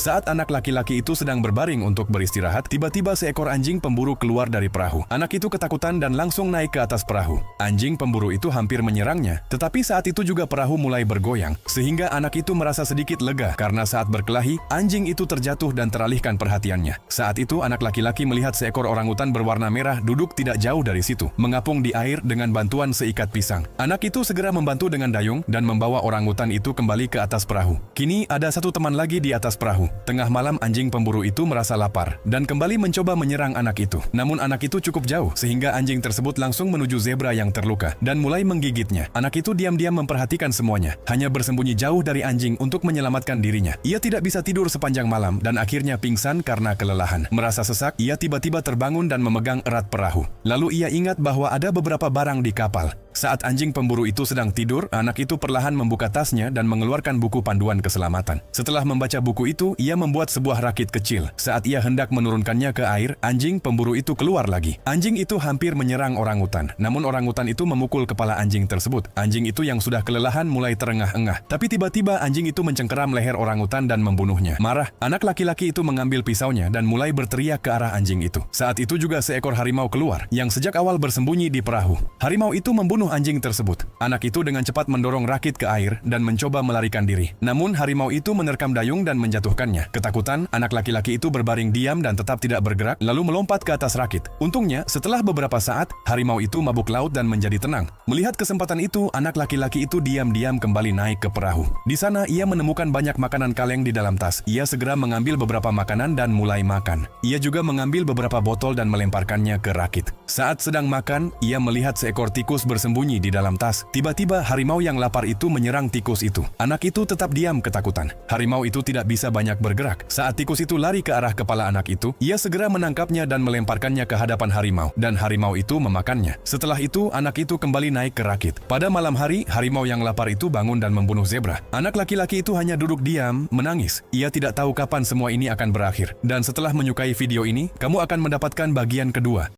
Saat anak laki-laki itu sedang berbaring untuk beristirahat, tiba-tiba seekor anjing pemburu keluar dari perahu. Anak itu ketakutan dan langsung naik ke atas perahu. Anjing pemburu itu hampir menyerangnya, tetapi saat itu juga perahu mulai bergoyang, sehingga anak itu merasa sedikit lega karena saat berkelahi, anjing itu terjatuh dan teralihkan perhatiannya. Saat itu anak laki-laki melihat seekor orangutan berwarna merah duduk tidak jauh dari situ, mengapung di air dengan bantuan seikat pisang. Anak itu segera membantu dengan dayung dan membawa orangutan itu kembali ke atas perahu. Kini ada satu teman lagi di atas perahu. Tengah malam anjing pemburu itu merasa lapar dan kembali mencoba menyerang anak itu. Namun anak itu cukup jauh sehingga anjing tersebut langsung menuju zebra yang terluka dan mulai menggigitnya. Anak itu diam-diam memperhatikan semuanya, hanya bersembunyi jauh dari anjing untuk menyelamatkan dirinya. Ia tidak bisa tidur sepanjang malam dan akhirnya pingsan karena kelelahan. Merasa sesak, ia tiba-tiba terbangun dan memegang erat perahu. Lalu ia ingat bahwa ada beberapa barang di kapal. Saat anjing pemburu itu sedang tidur, anak itu perlahan membuka tasnya dan mengeluarkan buku panduan keselamatan. Setelah membaca buku itu, ia membuat sebuah rakit kecil. Saat ia hendak menurunkannya ke air, anjing pemburu itu keluar lagi. Anjing itu hampir menyerang orangutan, namun orangutan itu memukul kepala anjing tersebut. Anjing itu yang sudah kelelahan mulai terengah-engah. Tapi tiba-tiba anjing itu mencengkeram leher orangutan dan membunuhnya. Marah, anak laki-laki itu mengambil pisaunya dan mulai berteriak ke arah anjing itu. Saat itu juga seekor harimau keluar, yang sejak awal bersembunyi di perahu. Harimau itu membunuh anjing tersebut. Anak itu dengan cepat mendorong rakit ke air dan mencoba melarikan diri. Namun harimau itu menerkam dayung dan menjatuhkannya. Ketakutan, anak laki-laki itu berbaring diam dan tetap tidak bergerak, lalu melompat ke atas rakit. Untungnya, setelah beberapa saat, harimau itu mabuk laut dan menjadi tenang. Melihat kesempatan itu, anak laki-laki itu diam-diam kembali naik ke perahu. Di sana, ia menemukan banyak makanan kaleng di dalam tas. Ia segera mengambil beberapa makanan dan mulai makan. Ia juga mengambil beberapa botol dan melemparkannya ke rakit. Saat sedang makan, ia melihat seekor tikus bersembunyi di dalam tas. Tiba-tiba harimau yang lapar itu menyerang tikus itu. Anak itu tetap diam ketakutan. Harimau itu tidak bisa banyak bergerak. Saat tikus itu lari ke arah kepala anak itu, ia segera menangkapnya dan melemparkannya ke hadapan harimau. Dan harimau itu memakannya. Setelah itu, anak itu kembali naik ke rakit. Pada malam hari, harimau yang lapar itu bangun dan membunuh zebra. Anak laki-laki itu hanya duduk diam, menangis. Ia tidak tahu kapan semua ini akan berakhir. Dan setelah menyukai video ini, kamu akan mendapatkan bagian kedua.